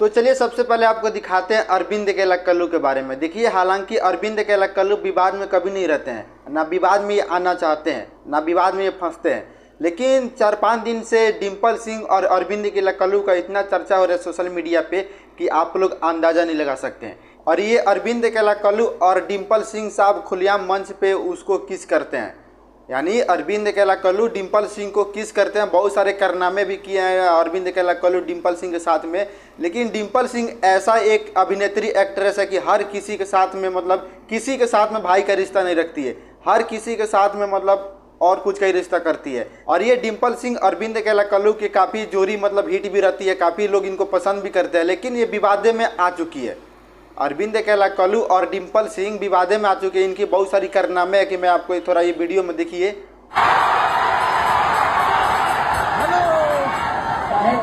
तो चलिए सबसे पहले आपको दिखाते हैं अरविंद केलाकल्लू के बारे में। देखिए, हालांकि अरविंद केलाकल्लू विवाद में कभी नहीं रहते हैं, ना विवाद में ये आना चाहते हैं, ना विवाद में ये फंसते हैं। लेकिन 4-5 दिन से डिम्पल सिंह और अरविंद केलाकल्लू का इतना चर्चा हो रहा है सोशल मीडिया पे कि आप लोग अंदाज़ा नहीं लगा सकते हैं। और ये अरविंद केलाकल्लू और डिम्पल सिंह साहब खुलेआम मंच पे उसको किस करते हैं, यानी अरविंद केलाकल्लू डिम्पल सिंह को किस करते हैं। बहुत सारे कारनामे भी किए हैं अरविंद केलाकल्लू डिम्पल सिंह के साथ में। लेकिन डिम्पल सिंह ऐसा एक अभिनेत्री एक्ट्रेस है कि हर किसी के साथ में, मतलब किसी के साथ में भाई का रिश्ता नहीं रखती है, हर किसी के साथ में मतलब और कुछ का ही रिश्ता करती है। और ये डिम्पल सिंह अरविंद केलाकल्लू की काफ़ी जोड़ी मतलब हिट भी रहती है, काफ़ी लोग इनको पसंद भी करते हैं। लेकिन ये विवादे में आ चुकी है, अरविंद केलाकल्लू और डिम्पल सिंह विवादे में आ चुके हैं। इनकी बहुत सारी कारनामे है कि मैं आपको थोड़ा ये वीडियो में देखिए।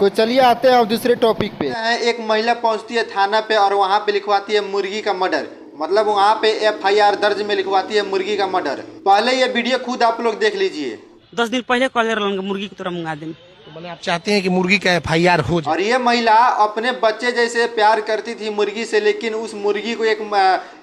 तो चलिए आते हैं अब दूसरे टॉपिक पे। एक महिला पहुंचती है थाना पे और वहां पे लिखवाती है मुर्गी का मर्डर, मतलब वहां पे FIR दर्ज में लिखवाती है मुर्गी का मर्डर। पहले ये वीडियो खुद आप लोग देख लीजिए। 10 दिन पहले कॉल कर मुर्गी की तरह मंगा दें, तो बोले आप चाहते हैं कि मुर्गी का FIR हो जाए। और ये महिला अपने बच्चे जैसे प्यार करती थी मुर्गी से, लेकिन उस मुर्गी को एक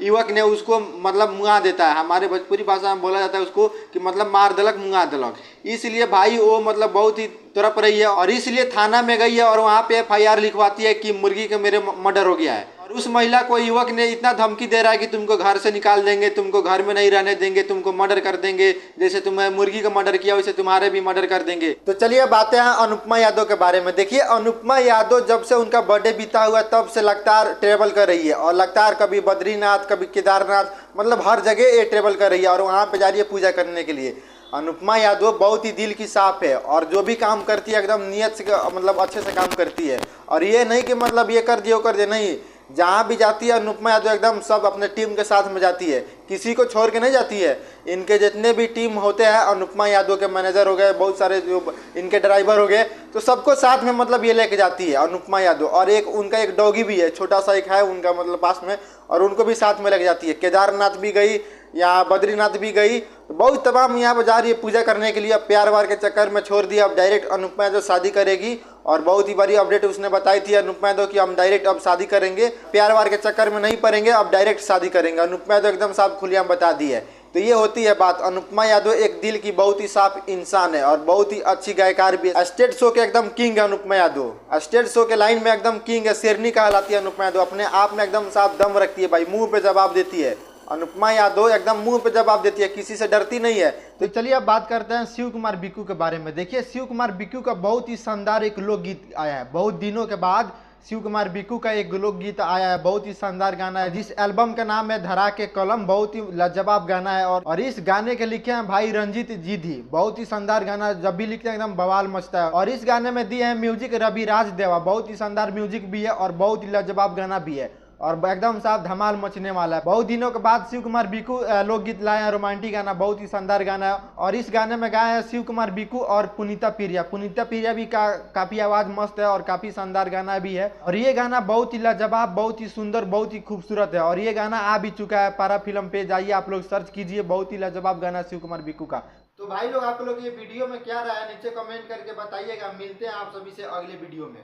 युवक ने उसको मतलब मुंगा देता है। हमारे भोजपुरी भाषा में बोला जाता है उसको कि मतलब मार दलक मुंगा दलक। इसलिए भाई वो मतलब बहुत ही तड़प रही है और इसलिए थाना में गई है और वहाँ पे FIR लिखवाती है कि मुर्गी का मेरे मर्डर हो गया है। और उस महिला को युवक ने इतना धमकी दे रहा है कि तुमको घर से निकाल देंगे, तुमको घर में नहीं रहने देंगे, तुमको मर्डर कर देंगे, जैसे तुमने मुर्गी का मर्डर किया वैसे तुम्हारे भी मर्डर कर देंगे। तो चलिए बातें हैं अनुपमा यादव के बारे में। देखिए, अनुपमा यादव जब से उनका बर्थडे बीता हुआ तब से लगातार ट्रेवल कर रही है और लगातार कभी बद्रीनाथ कभी केदारनाथ, मतलब हर जगह ये ट्रेवल कर रही है और वहाँ पे जा रही है पूजा करने के लिए। अनुपमा यादव बहुत ही दिल की साफ है और जो भी काम करती है एकदम नियत से मतलब अच्छे से काम करती है। और ये नहीं कि मतलब ये कर दिए वो कर दिए, नहीं, जहाँ भी जाती है अनुपमा यादव एकदम सब अपने टीम के साथ में जाती है, किसी को छोड़ के नहीं जाती है। इनके जितने भी टीम होते हैं, अनुपमा यादव के मैनेजर हो गए, बहुत सारे जो इनके ड्राइवर हो गए, तो सबको साथ में मतलब ये लेके जाती है अनुपमा यादव। और एक उनका एक डॉगी भी है, छोटा सा एक है उनका मतलब पास में, और उनको भी साथ में लेके जाती है। केदारनाथ भी गई, यहाँ बद्रीनाथ भी गई, बहुत तमाम यहाँ पर जा रही है पूजा करने के लिए। अब प्यार वार के चक्कर में छोड़ दिया, अब डायरेक्ट अनुपमा यादव शादी करेगी। और बहुत ही बड़ी अपडेट उसने बताई थी अनुपमा यादव कि हम डायरेक्ट अब शादी करेंगे, प्यार वार के चक्कर में नहीं पड़ेंगे, अब डायरेक्ट शादी करेंगे। अनुपमा यादव एकदम साफ खुलेआम बता दी है। तो ये होती है बात। अनुपमा यादव एक दिल की बहुत ही साफ इंसान है और बहुत ही अच्छी गायकार भी है। स्टेट शो के एकदम किंग है अनुपमा यादव, स्टेट शो के लाइन में एकदम किंग है, शेरनी कहलाती है अनुपमा यादव। अपने आप में एकदम साफ दम रखती है भाई, मुंह पे जवाब देती है अनुपमा यादव, एकदम मुंह पे जवाब देती है, किसी से डरती नहीं है। तो चलिए अब बात करते हैं शिव कुमार बिक्कू के बारे में। देखिए, शिव कुमार बिक्कू का बहुत ही शानदार एक लोकगीत आया है। बहुत दिनों के बाद शिव कुमार बिक्कू का एक लोकगीत आया है, बहुत ही शानदार गाना है, जिस एल्बम का नाम है धरा के कलम। बहुत ही लाजवाब गाना है और इस गाने के लिखे हैं भाई रंजीत जीधी। बहुत ही शानदार गाना, जब भी लिखते हैं एकदम बवाल मचता है। और इस गाने में दिए हैं म्यूजिक रवि राज देवा, बहुत ही शानदार म्यूजिक भी है और बहुत ही लाजवाब गाना भी है और एकदम साफ धमाल मचने वाला है। बहुत दिनों के बाद शिव कुमार बिक्कू लोकगीत लाए हैं, रोमांटिक गाना, बहुत ही शानदार गाना है। और इस गाने में गाए हैं शिव कुमार बिक्कू और पुनीता पिरिया। पुनीता पिरिया भी काफी आवाज मस्त है और काफी शानदार गाना भी है। और ये गाना बहुत ही लाजवाब, बहुत ही सुंदर, बहुत ही खूबसूरत है। और ये गाना आ भी चुका है पारा फिल्म पे, जाइए आप लोग सर्च कीजिए, बहुत ही लाजवाब गाना शिव कुमार बिक्कू का। तो भाई लोग आप लोग ये वीडियो में क्या राय है नीचे कमेंट करके बताइएगा। मिलते हैं आप सभी से अगले वीडियो में।